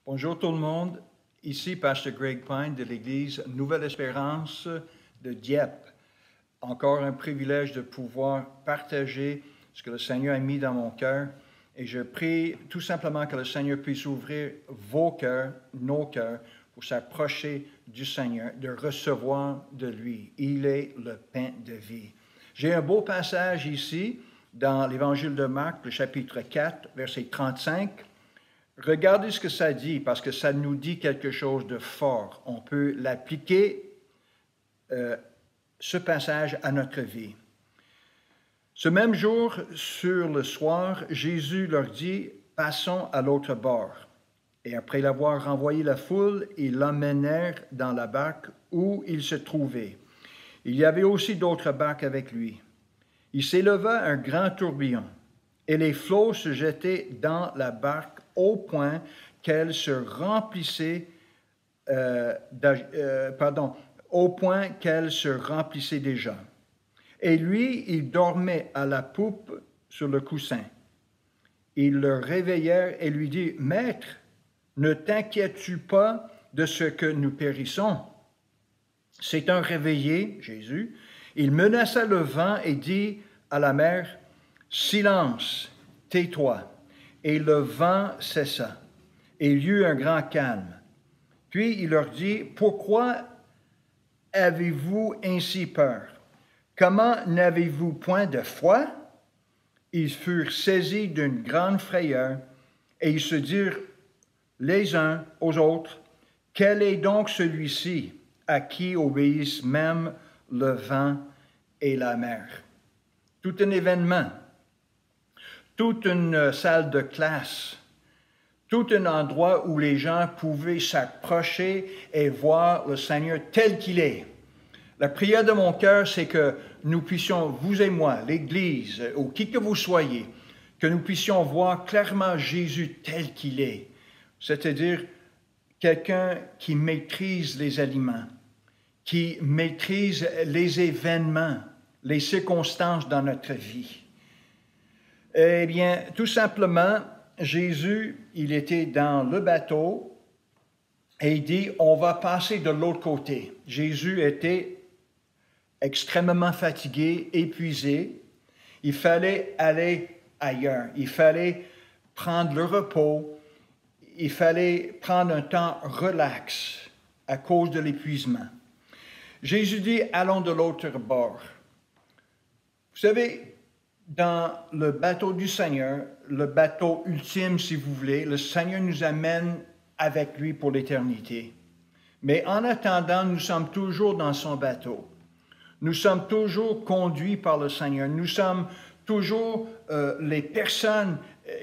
Bonjour tout le monde, ici Pasteur Greg Pine de l'Église Nouvelle Espérance de Dieppe. Encore un privilège de pouvoir partager ce que le Seigneur a mis dans mon cœur et je prie tout simplement que le Seigneur puisse ouvrir vos cœurs, nos cœurs, pour s'approcher du Seigneur, de recevoir de lui. Il est le pain de vie. J'ai un beau passage ici dans l'Évangile de Marc, le chapitre 4, verset 35. Regardez ce que ça dit, parce que ça nous dit quelque chose de fort. On peut l'appliquer, ce passage, à notre vie. Ce même jour, sur le soir, Jésus leur dit, « Passons à l'autre bord. » Et après l'avoir renvoyé la foule, ils l'emmenèrent dans la barque où il se trouvait. Il y avait aussi d'autres barques avec lui. Il s'éleva un grand tourbillon, et les flots se jetaient dans la barque au point qu'elle se remplissait, déjà. Et lui, il dormait à la poupe sur le coussin. Ils le réveillèrent et lui dirent, « Maître, ne t'inquiètes-tu pas de ce que nous périssons? » S'étant réveillé, Jésus, il menaça le vent et dit à la mer, « Silence, tais-toi. » Et le vent cessa, et il y eut un grand calme. Puis il leur dit, « Pourquoi avez-vous ainsi peur? Comment n'avez-vous point de foi? » Ils furent saisis d'une grande frayeur, et ils se dirent les uns aux autres, « Quel est donc celui-ci à qui obéissent même le vent et la mer? » Tout un événement. Toute une salle de classe, tout un endroit où les gens pouvaient s'approcher et voir le Seigneur tel qu'il est. La prière de mon cœur, c'est que nous puissions, vous et moi, l'Église, ou qui que vous soyez, que nous puissions voir clairement Jésus tel qu'il est, c'est-à-dire quelqu'un qui maîtrise les aliments, qui maîtrise les événements, les circonstances dans notre vie. Eh bien, tout simplement, Jésus, il était dans le bateau et il dit, on va passer de l'autre côté. Jésus était extrêmement fatigué, épuisé. Il fallait aller ailleurs. Il fallait prendre le repos. Il fallait prendre un temps relax à cause de l'épuisement. Jésus dit, allons de l'autre bord. Vous savez, dans le bateau du Seigneur, le bateau ultime, si vous voulez, le Seigneur nous amène avec lui pour l'éternité. Mais en attendant, nous sommes toujours dans son bateau. Nous sommes toujours conduits par le Seigneur. Nous sommes toujours les personnes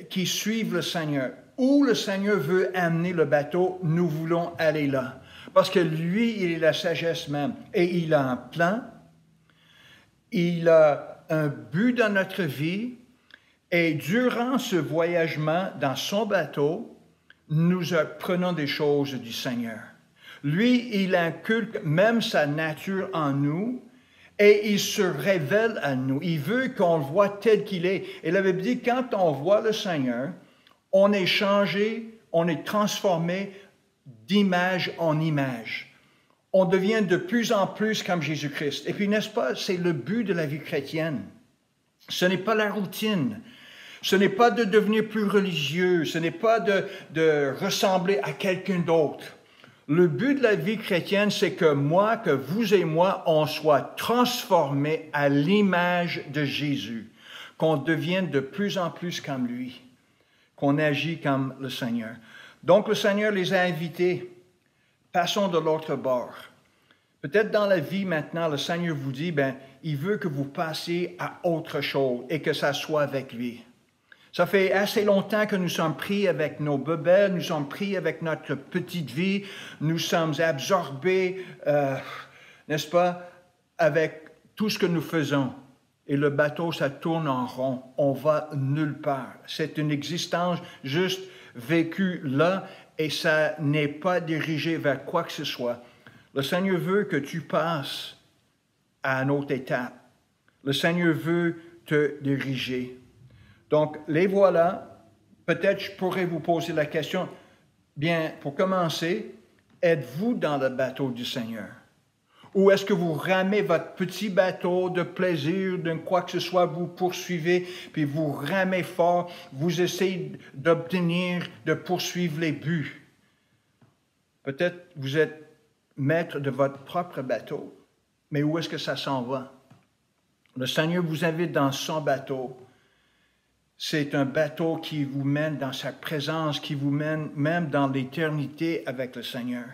qui suivent le Seigneur. Où le Seigneur veut amener le bateau, nous voulons aller là. Parce que lui, il est la sagesse même. Et il a un plan. Il a un but dans notre vie, et durant ce voyagement dans son bateau, nous apprenons des choses du Seigneur. Lui, il inculque même sa nature en nous, et il se révèle à nous. Il veut qu'on le voit tel qu'il est. Et la Bible dit, quand on voit le Seigneur, on est changé, on est transformé d'image en image. On devient de plus en plus comme Jésus-Christ. Et puis, n'est-ce pas, c'est le but de la vie chrétienne. Ce n'est pas la routine. Ce n'est pas de devenir plus religieux. Ce n'est pas de ressembler à quelqu'un d'autre. Le but de la vie chrétienne, c'est que moi, que vous et moi, on soit transformés à l'image de Jésus. Qu'on devienne de plus en plus comme lui. Qu'on agit comme le Seigneur. Donc, le Seigneur les a invités. Passons de l'autre bord. Peut-être dans la vie maintenant, le Seigneur vous dit, il veut que vous passiez à autre chose et que ça soit avec lui. Ça fait assez longtemps que nous sommes pris avec nos bebelles, nous sommes pris avec notre petite vie, nous sommes absorbés, n'est-ce pas, avec tout ce que nous faisons. Et le bateau, ça tourne en rond, on va nulle part. C'est une existence juste vécue là, et ça n'est pas dirigé vers quoi que ce soit. Le Seigneur veut que tu passes à une autre étape. Le Seigneur veut te diriger. Donc, les voilà. Peut-être je pourrais vous poser la question, Bien, pour commencer, êtes-vous dans le bateau du Seigneur? Ou est-ce que vous ramez votre petit bateau de plaisir, de quoi que ce soit, vous poursuivez, puis vous ramez fort, vous essayez d'obtenir, de poursuivre les buts? Peut-être vous êtes maître de votre propre bateau, mais où est-ce que ça s'en va? Le Seigneur vous invite dans son bateau. C'est un bateau qui vous mène dans sa présence, qui vous mène même dans l'éternité avec le Seigneur.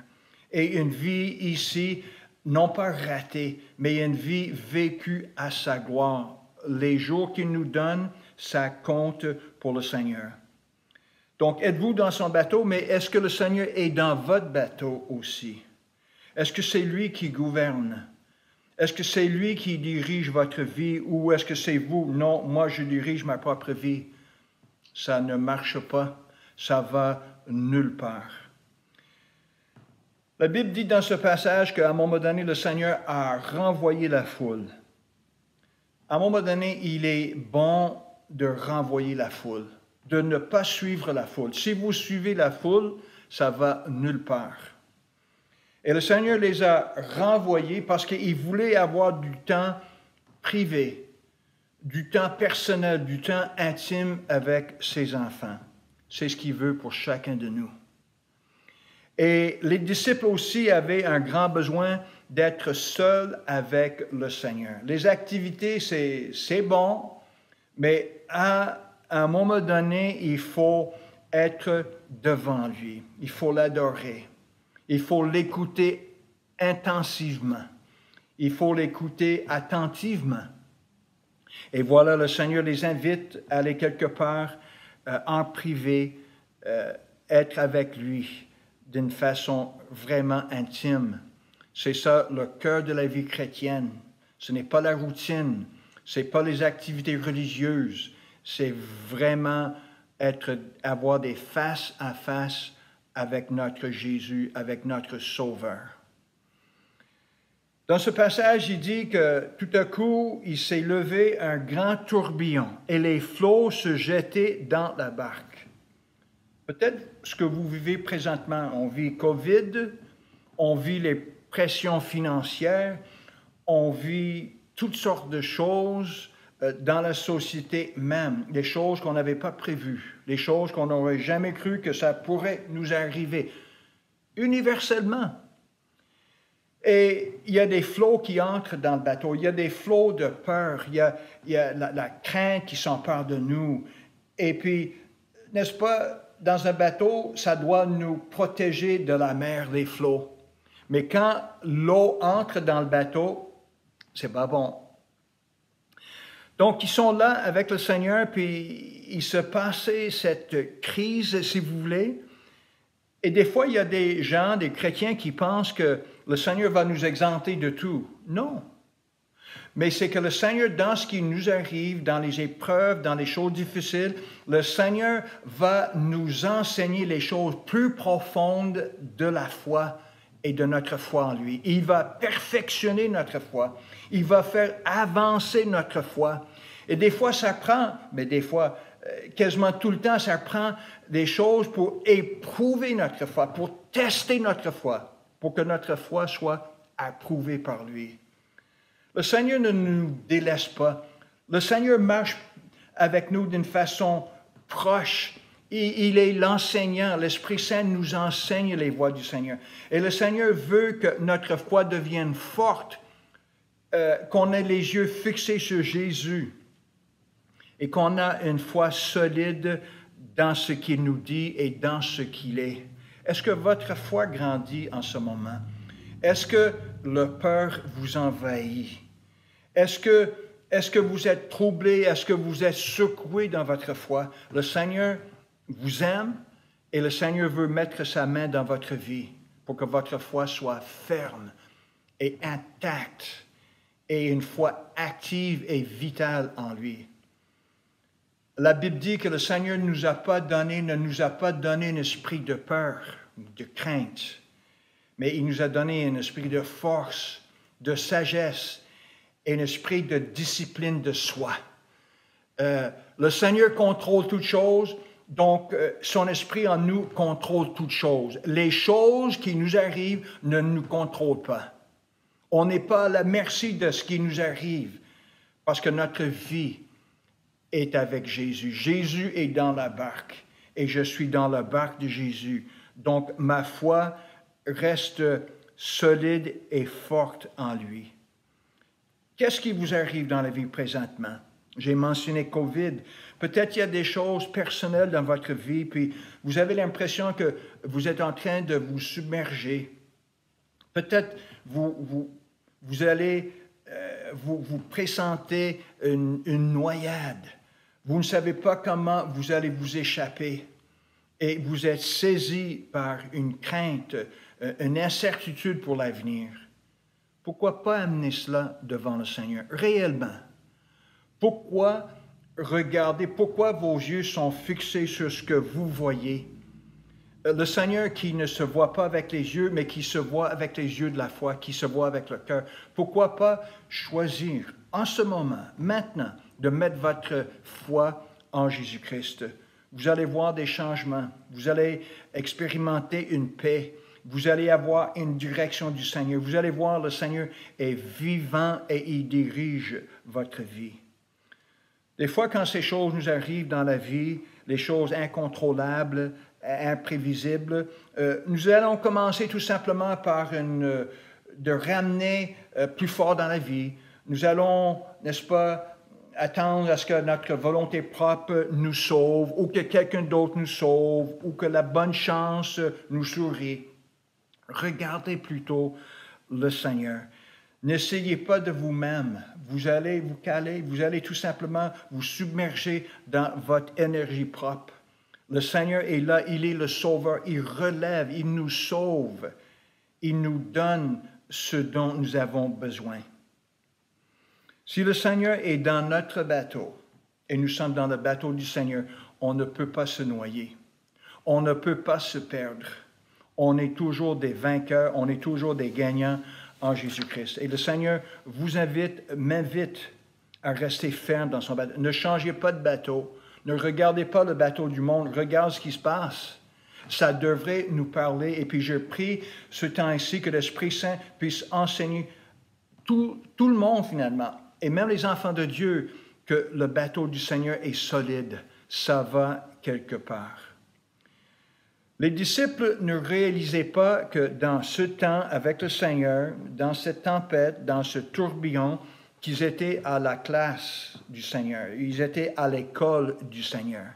Et une vie ici, non pas ratée, mais une vie vécue à sa gloire. Les jours qu'il nous donne, ça compte pour le Seigneur. Donc, êtes-vous dans son bateau, mais est-ce que le Seigneur est dans votre bateau aussi? Est-ce que c'est lui qui gouverne? Est-ce que c'est lui qui dirige votre vie ou est-ce que c'est vous? Non, moi je dirige ma propre vie. Ça ne marche pas, ça va nulle part. La Bible dit dans ce passage qu'à un moment donné, le Seigneur a renvoyé la foule. À un moment donné, il est bon de renvoyer la foule, de ne pas suivre la foule. Si vous suivez la foule, ça va nulle part. Et le Seigneur les a renvoyés parce qu'il voulait avoir du temps privé, du temps personnel, du temps intime avec ses enfants. C'est ce qu'il veut pour chacun de nous. Et les disciples aussi avaient un grand besoin d'être seuls avec le Seigneur. Les activités, c'est bon, mais à un moment donné, il faut être devant lui. Il faut l'adorer. Il faut l'écouter intensivement. Il faut l'écouter attentivement. Et voilà, le Seigneur les invite à aller quelque part en privé, être avec lui d'une façon vraiment intime. C'est ça le cœur de la vie chrétienne. Ce n'est pas la routine, ce n'est pas les activités religieuses, c'est vraiment avoir des face à face avec notre Jésus, avec notre Sauveur. Dans ce passage, il dit que tout à coup, il s'est levé un grand tourbillon et les flots se jetaient dans la barque. Peut-être ce que vous vivez présentement, on vit COVID, on vit les pressions financières, on vit toutes sortes de choses dans la société même, des choses qu'on n'avait pas prévues, des choses qu'on n'aurait jamais cru que ça pourrait nous arriver, universellement. Et il y a des flots qui entrent dans le bateau, il y a des flots de peur, il y a la crainte qui s'empare de nous. Et puis, n'est-ce pas, dans un bateau, ça doit nous protéger de la mer, des flots. Mais quand l'eau entre dans le bateau, c'est pas bon. Donc, ils sont là avec le Seigneur, puis il se passait cette crise, si vous voulez. Et des fois, il y a des gens, des chrétiens qui pensent que le Seigneur va nous exempter de tout. Non. Mais c'est que le Seigneur, dans ce qui nous arrive, dans les épreuves, dans les choses difficiles, le Seigneur va nous enseigner les choses plus profondes de la foi et de notre foi en lui. Il va perfectionner notre foi. Il va faire avancer notre foi. Et des fois, ça prend, mais des fois, quasiment tout le temps, ça prend des choses pour éprouver notre foi, pour tester notre foi, pour que notre foi soit approuvée par lui. Le Seigneur ne nous délaisse pas. Le Seigneur marche avec nous d'une façon proche. Il est l'enseignant. L'Esprit Saint nous enseigne les voies du Seigneur. Et le Seigneur veut que notre foi devienne forte, qu'on ait les yeux fixés sur Jésus et qu'on a une foi solide dans ce qu'il nous dit et dans ce qu'il est. Est-ce que votre foi grandit en ce moment? Est-ce que la peur vous envahit? Est-ce que vous êtes troublé? Est-ce que vous êtes secoué dans votre foi? Le Seigneur vous aime et le Seigneur veut mettre sa main dans votre vie pour que votre foi soit ferme et intacte et une foi active et vitale en lui. La Bible dit que le Seigneur ne nous a pas donné un esprit de peur, de crainte, mais il nous a donné un esprit de force, de sagesse et un esprit de discipline de soi. Le Seigneur contrôle toutes choses. Donc, son esprit en nous contrôle toutes choses. Les choses qui nous arrivent ne nous contrôlent pas. On n'est pas à la merci de ce qui nous arrive parce que notre vie est avec Jésus. Jésus est dans la barque et je suis dans la barque de Jésus. Donc, ma foi reste solide et forte en lui. Qu'est-ce qui vous arrive dans la vie présentement? J'ai mentionné COVID. Peut-être il y a des choses personnelles dans votre vie, puis vous avez l'impression que vous êtes en train de vous submerger. Peut-être vous allez vous pressentez une noyade. Vous ne savez pas comment vous allez vous échapper. Et vous êtes saisi par une crainte, une incertitude pour l'avenir. Pourquoi pas amener cela devant le Seigneur, réellement? Pourquoi vos yeux sont fixés sur ce que vous voyez? Le Seigneur qui ne se voit pas avec les yeux, mais qui se voit avec les yeux de la foi, qui se voit avec le cœur. Pourquoi pas choisir en ce moment, maintenant, de mettre votre foi en Jésus-Christ? Vous allez voir des changements, vous allez expérimenter une paix, vous allez avoir une direction du Seigneur. Vous allez voir le Seigneur est vivant et il dirige votre vie. Des fois, quand ces choses nous arrivent dans la vie, les choses incontrôlables, imprévisibles, nous allons commencer tout simplement par de ramener plus fort dans la vie. Nous allons, n'est-ce pas, attendre à ce que notre volonté propre nous sauve, ou que quelqu'un d'autre nous sauve, ou que la bonne chance nous sourit. Regardez plutôt le Seigneur. N'essayez pas de vous-même. Vous allez vous caler, vous allez tout simplement vous submerger dans votre énergie propre. Le Seigneur est là, il est le Sauveur, il relève, il nous sauve, il nous donne ce dont nous avons besoin. Si le Seigneur est dans notre bateau, et nous sommes dans le bateau du Seigneur, on ne peut pas se noyer, on ne peut pas se perdre. On est toujours des vainqueurs, on est toujours des gagnants en Jésus-Christ. Et le Seigneur m'invite à rester ferme dans son bateau. Ne changez pas de bateau, ne regardez pas le bateau du monde, regardez ce qui se passe. Ça devrait nous parler. Et puis je prie ce temps-ci que l'Esprit Saint puisse enseigner tout le monde finalement, et même les enfants de Dieu, que le bateau du Seigneur est solide. Ça va quelque part. Les disciples ne réalisaient pas que dans ce temps avec le Seigneur, dans cette tempête, dans ce tourbillon, qu'ils étaient à la classe du Seigneur, ils étaient à l'école du Seigneur,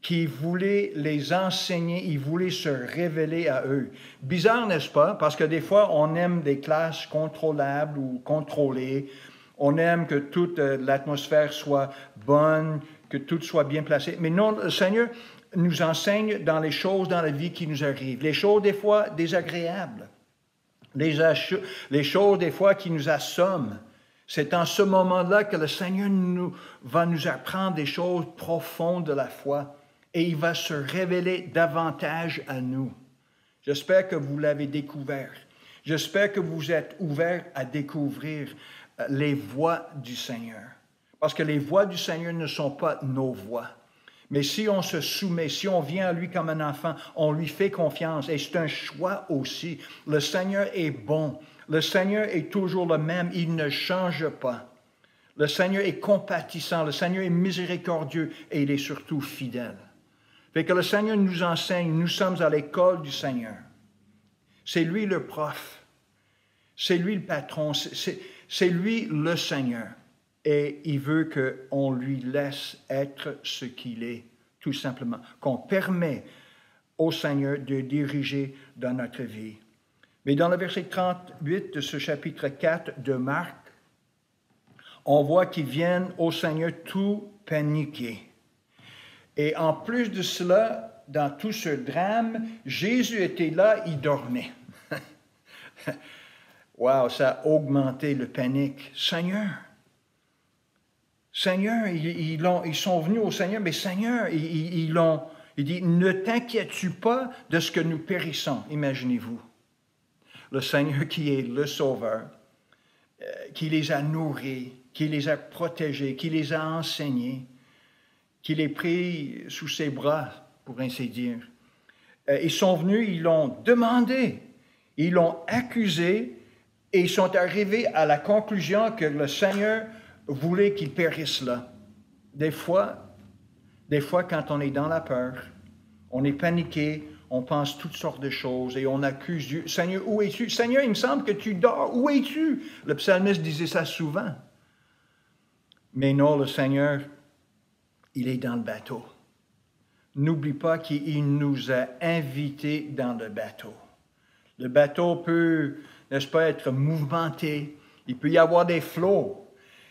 qui voulait les enseigner, il voulait se révéler à eux. Bizarre, n'est-ce pas? Parce que des fois, on aime des classes contrôlables ou contrôlées. On aime que toute l'atmosphère soit bonne, que tout soit bien placé. Mais non, le Seigneur nous enseigne dans les choses dans la vie qui nous arrivent. Les choses, des fois, désagréables. Les choses, des fois, qui nous assomment. C'est en ce moment-là que le Seigneur va nous apprendre des choses profondes de la foi. Et il va se révéler davantage à nous. J'espère que vous l'avez découvert. J'espère que vous êtes ouverts à découvrir les voies du Seigneur. Parce que les voies du Seigneur ne sont pas nos voies. Mais si on se soumet, si on vient à lui comme un enfant, on lui fait confiance. Et c'est un choix aussi. Le Seigneur est bon. Le Seigneur est toujours le même. Il ne change pas. Le Seigneur est compatissant. Le Seigneur est miséricordieux. Et il est surtout fidèle. Fait que le Seigneur nous enseigne. Nous sommes à l'école du Seigneur. C'est lui le prof. C'est lui le patron. C'est lui le Seigneur. Et il veut qu'on lui laisse être ce qu'il est, tout simplement. Qu'on permet au Seigneur de diriger dans notre vie. Mais dans le verset 38 de ce chapitre 4 de Marc, on voit qu'ils viennent au Seigneur tout paniqués. Et en plus de cela, dans tout ce drame, Jésus était là, il dormait. Wow, ça a augmenté le panique. Seigneur, ils sont venus au Seigneur, mais Seigneur, il dit, ne t'inquiètes-tu pas de ce que nous périssons, imaginez-vous. Le Seigneur qui est le Sauveur, qui les a nourris, qui les a protégés, qui les a enseignés, qu'il ait pris sous ses bras, pour ainsi dire. Ils sont venus, ils l'ont demandé, ils l'ont accusé, et ils sont arrivés à la conclusion que le Seigneur voulait qu'il périsse là. Des fois, quand on est dans la peur, on est paniqué, on pense toutes sortes de choses et on accuse Dieu. Seigneur, où es-tu? Seigneur, il me semble que tu dors. Où es-tu? Le psalmiste disait ça souvent. Mais non, le Seigneur, il est dans le bateau. N'oublie pas qu'il nous a invités dans le bateau. Le bateau peut, n'est-ce pas, être mouvementé. Il peut y avoir des flots.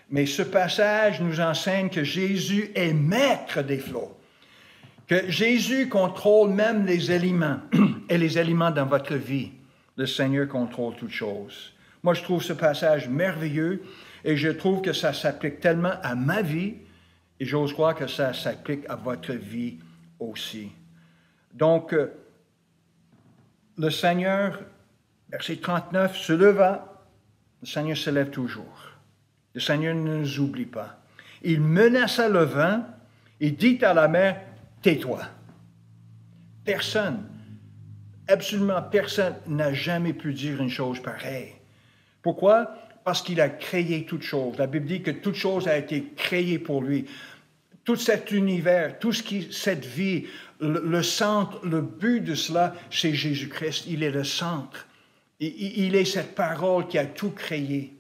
Mais ce passage nous enseigne que Jésus est maître des flots. Que Jésus contrôle même les aliments et les aliments dans votre vie. Le Seigneur contrôle toutes choses. Moi, je trouve ce passage merveilleux et je trouve que ça s'applique tellement à ma vie et j'ose croire que ça s'applique à votre vie aussi. Donc, le Seigneur, verset 39, se leva. Le Seigneur se lève toujours. Le Seigneur ne nous oublie pas. Il menaça le vent et dit à la mer, tais-toi. Personne, absolument personne n'a jamais pu dire une chose pareille. Pourquoi? Parce qu'il a créé toutes choses. La Bible dit que toute chose a été créée pour lui. Tout cet univers, cette vie, le centre, le but de cela, c'est Jésus-Christ. Il est le centre. Il est cette parole qui a tout créé.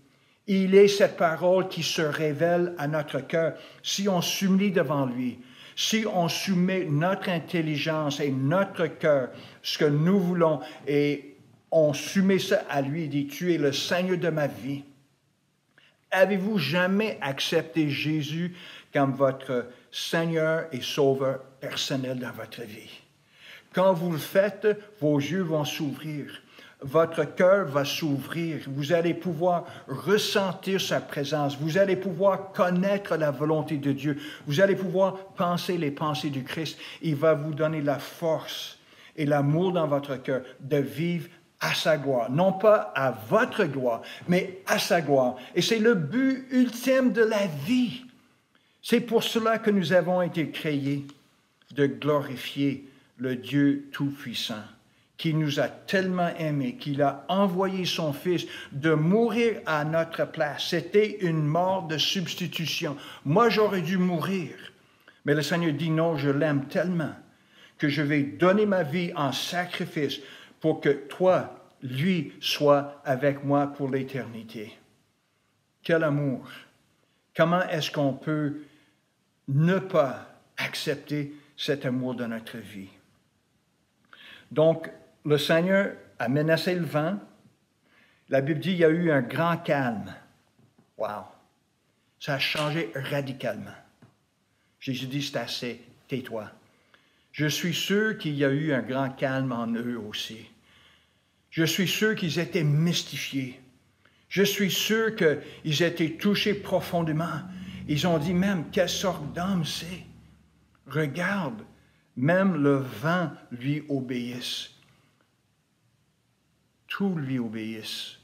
Il est cette parole qui se révèle à notre cœur. Si on s'humilie devant lui, si on soumet notre intelligence et notre cœur, ce que nous voulons, et on soumet ça à lui, il dit, tu es le Seigneur de ma vie. Avez-vous jamais accepté Jésus comme votre Seigneur et Sauveur personnel dans votre vie? Quand vous le faites, vos yeux vont s'ouvrir. Votre cœur va s'ouvrir. Vous allez pouvoir ressentir sa présence. Vous allez pouvoir connaître la volonté de Dieu. Vous allez pouvoir penser les pensées du Christ. Il va vous donner la force et l'amour dans votre cœur de vivre à sa gloire. Non pas à votre gloire, mais à sa gloire. Et c'est le but ultime de la vie. C'est pour cela que nous avons été créés, de glorifier le Dieu Tout-Puissant, qui nous a tellement aimés, qu'il a envoyé son Fils de mourir à notre place. C'était une mort de substitution. Moi, j'aurais dû mourir. Mais le Seigneur dit non, je l'aime tellement que je vais donner ma vie en sacrifice pour que toi, lui, sois avec moi pour l'éternité. Quel amour! Comment est-ce qu'on peut ne pas accepter cet amour dans notre vie? Donc, le Seigneur a menacé le vent. La Bible dit qu'il y a eu un grand calme. Wow! Ça a changé radicalement. Jésus dit, c'est assez, tais-toi. Je suis sûr qu'il y a eu un grand calme en eux aussi. Je suis sûr qu'ils étaient mystifiés. Je suis sûr qu'ils étaient touchés profondément. Ils ont dit même, quelle sorte d'homme c'est? Regarde, même le vent lui obéisse. Tout lui obéisse.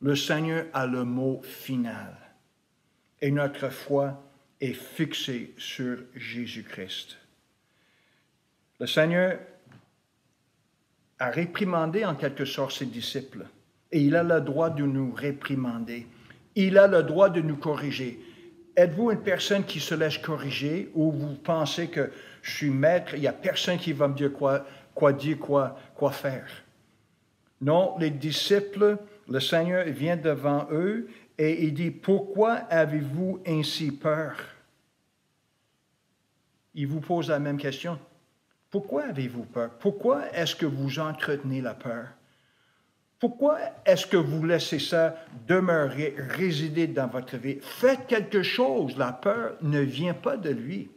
Le Seigneur a le mot final. Et notre foi est fixée sur Jésus-Christ. Le Seigneur a réprimandé en quelque sorte ses disciples. Et il a le droit de nous réprimander. Il a le droit de nous corriger. Êtes-vous une personne qui se laisse corriger ou vous pensez que je suis maître, il n'y a personne qui va me dire quoi dire, quoi faire? Non, les disciples, le Seigneur vient devant eux et il dit, pourquoi avez-vous ainsi peur? Il vous pose la même question. Pourquoi avez-vous peur? Pourquoi est-ce que vous entretenez la peur? Pourquoi est-ce que vous laissez ça demeurer, résider dans votre vie? Faites quelque chose. La peur ne vient pas de lui.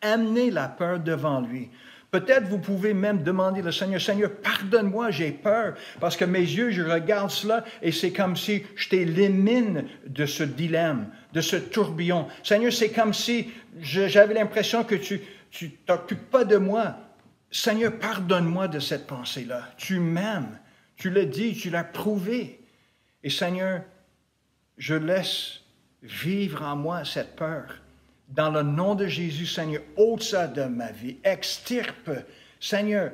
Amenez la peur devant lui. Peut-être vous pouvez même demander au Seigneur, Seigneur, pardonne-moi, j'ai peur, parce que mes yeux, je regarde cela et c'est comme si je t'élimine de ce dilemme, de ce tourbillon. Seigneur, c'est comme si j'avais l'impression que tu t'occupes pas de moi. Seigneur, pardonne-moi de cette pensée-là. Tu m'aimes. Tu l'as dit, tu l'as prouvé. Et Seigneur, je laisse vivre en moi cette peur. Dans le nom de Jésus, Seigneur, ôte ça de ma vie. Extirpe, Seigneur,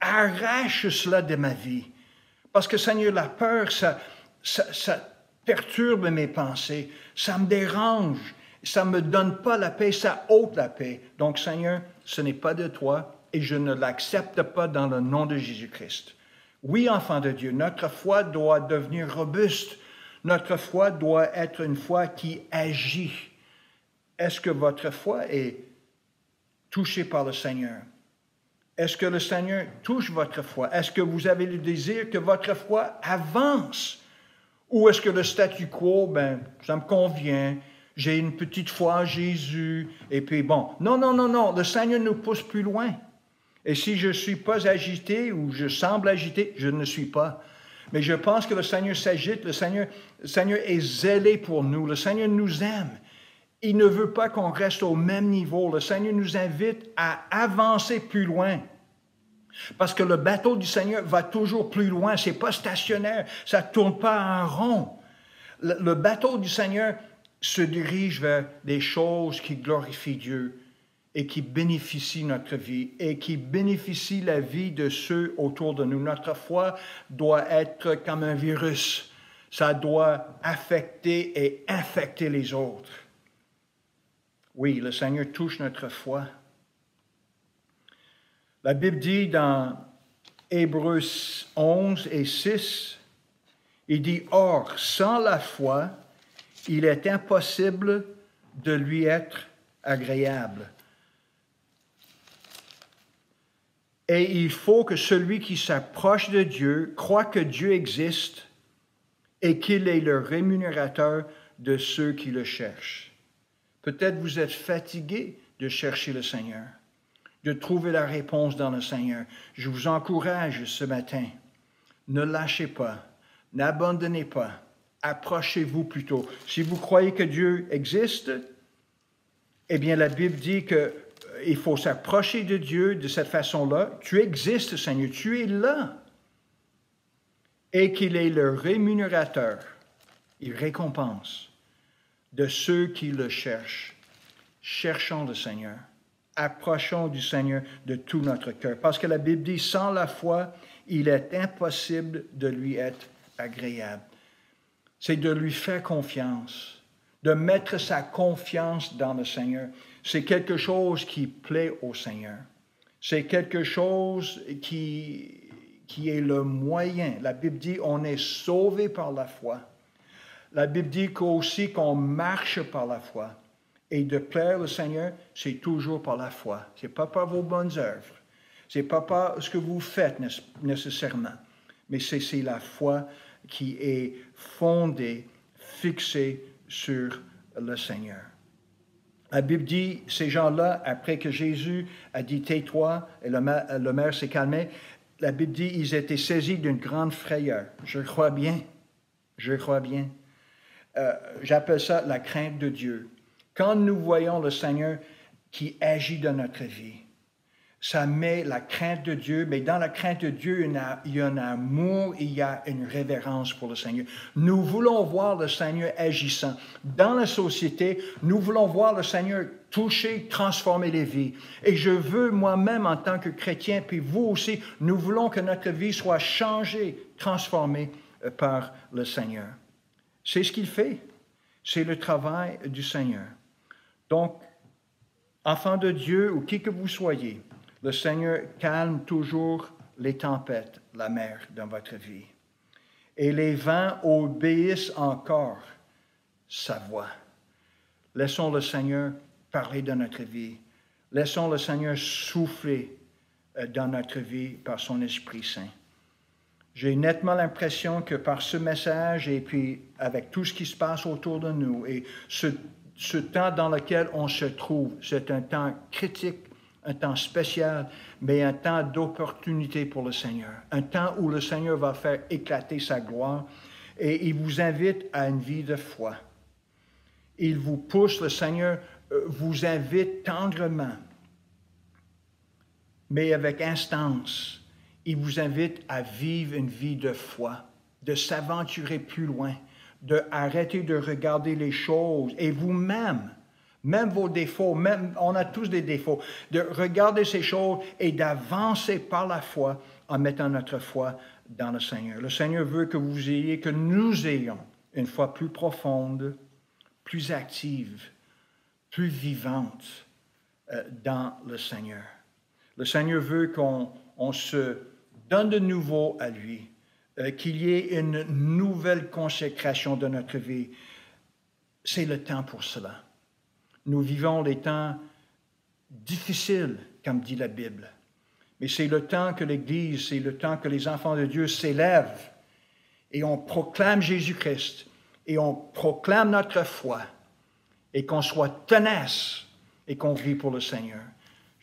arrache cela de ma vie. Parce que, Seigneur, la peur, ça perturbe mes pensées. Ça me dérange. Ça ne me donne pas la paix, ça ôte la paix. Donc, Seigneur, ce n'est pas de toi et je ne l'accepte pas dans le nom de Jésus-Christ. Oui, enfant de Dieu, notre foi doit devenir robuste. Notre foi doit être une foi qui agit. Est-ce que votre foi est touchée par le Seigneur? Est-ce que le Seigneur touche votre foi? Est-ce que vous avez le désir que votre foi avance? Ou est-ce que le statu quo, ça me convient, j'ai une petite foi en Jésus, et puis bon. Non, le Seigneur nous pousse plus loin. Et si je ne suis pas agité ou je semble agité, je ne suis pas. Mais je pense que le Seigneur s'agite, le Seigneur est zélé pour nous, le Seigneur nous aime. Il ne veut pas qu'on reste au même niveau. Le Seigneur nous invite à avancer plus loin. Parce que le bateau du Seigneur va toujours plus loin. Ce n'est pas stationnaire. Ça ne tourne pas en rond. Le bateau du Seigneur se dirige vers des choses qui glorifient Dieu et qui bénéficient notre vie et qui bénéficient la vie de ceux autour de nous. Notre foi doit être comme un virus. Ça doit affecter et infecter les autres. Oui, le Seigneur touche notre foi. La Bible dit dans Hébreux 11 et 6, il dit, « Or, sans la foi, il est impossible de lui être agréable. Et il faut que celui qui s'approche de Dieu croit que Dieu existe et qu'il est le rémunérateur de ceux qui le cherchent. » Peut-être vous êtes fatigué de chercher le Seigneur, de trouver la réponse dans le Seigneur. Je vous encourage ce matin, ne lâchez pas, n'abandonnez pas, approchez-vous plutôt. Si vous croyez que Dieu existe, eh bien la Bible dit qu'il faut s'approcher de Dieu de cette façon-là. Tu existes, Seigneur, tu es là. Et qu'il est le rémunérateur, il récompense de ceux qui le cherchent. Cherchons le Seigneur. Approchons du Seigneur de tout notre cœur. Parce que la Bible dit, sans la foi, il est impossible de lui être agréable. C'est de lui faire confiance, de mettre sa confiance dans le Seigneur. C'est quelque chose qui plaît au Seigneur. C'est quelque chose qui est le moyen. La Bible dit, on est sauvé par la foi. La Bible dit aussi qu'on marche par la foi. Et de plaire le Seigneur, c'est toujours par la foi. Ce n'est pas par vos bonnes œuvres. Ce n'est pas par ce que vous faites nécessairement. Mais c'est la foi qui est fondée, fixée sur le Seigneur. La Bible dit, ces gens-là, après que Jésus a dit « tais-toi » et le maire s'est calmé, la Bible dit, ils étaient saisis d'une grande frayeur. Je crois bien. J'appelle ça la crainte de Dieu. Quand nous voyons le Seigneur qui agit dans notre vie, ça met la crainte de Dieu, mais dans la crainte de Dieu, il y a un amour, il y a une révérence pour le Seigneur. Nous voulons voir le Seigneur agissant. Dans la société, nous voulons voir le Seigneur toucher, transformer les vies. Et je veux moi-même, en tant que chrétien, puis vous aussi, nous voulons que notre vie soit changée, transformée par le Seigneur. C'est ce qu'il fait. C'est le travail du Seigneur. Donc, enfant de Dieu ou qui que vous soyez, le Seigneur calme toujours les tempêtes, la mer dans votre vie. Et les vents obéissent encore sa voix. Laissons le Seigneur parler dans notre vie. Laissons le Seigneur souffler dans notre vie par son Esprit Saint. J'ai nettement l'impression que par ce message et puis avec tout ce qui se passe autour de nous et ce temps dans lequel on se trouve, c'est un temps critique, un temps spécial, mais un temps d'opportunité pour le Seigneur. Un temps où le Seigneur va faire éclater sa gloire et il vous invite à une vie de foi. Il vous pousse, le Seigneur vous invite tendrement, mais avec instance. Il vous invite à vivre une vie de foi, de s'aventurer plus loin, d'arrêter de regarder les choses et vous-même même vos défauts, même on a tous des défauts, de regarder ces choses et d'avancer par la foi en mettant notre foi dans le Seigneur. Le Seigneur veut que vous ayez, que nous ayons une foi plus profonde, plus active, plus vivante dans le Seigneur. Le Seigneur veut qu'on se donne de nouveau à lui, qu'il y ait une nouvelle consécration de notre vie. C'est le temps pour cela. Nous vivons des temps difficiles, comme dit la Bible. Mais c'est le temps que l'Église, c'est le temps que les enfants de Dieu s'élèvent et on proclame Jésus-Christ et on proclame notre foi et qu'on soit tenace et qu'on vit pour le Seigneur.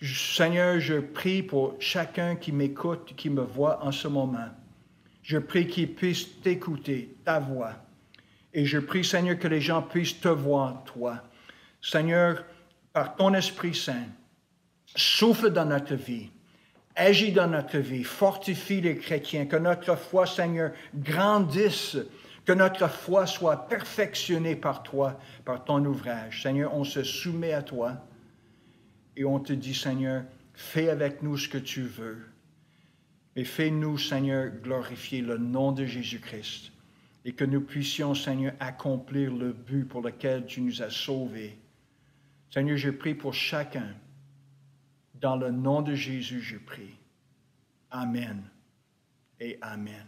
Seigneur, je prie pour chacun qui m'écoute, qui me voit en ce moment. Je prie qu'ils puissent t'écouter, ta voix. Et je prie, Seigneur, que les gens puissent te voir, toi. Seigneur, par ton Esprit Saint, souffle dans notre vie, agis dans notre vie, fortifie les chrétiens, que notre foi, Seigneur, grandisse, que notre foi soit perfectionnée par toi, par ton ouvrage. Seigneur, on se soumet à toi et on te dit, Seigneur, fais avec nous ce que tu veux. Et fais-nous, Seigneur, glorifier le nom de Jésus-Christ et que nous puissions, Seigneur, accomplir le but pour lequel tu nous as sauvés. Seigneur, je prie pour chacun. Dans le nom de Jésus, je prie. Amen et Amen.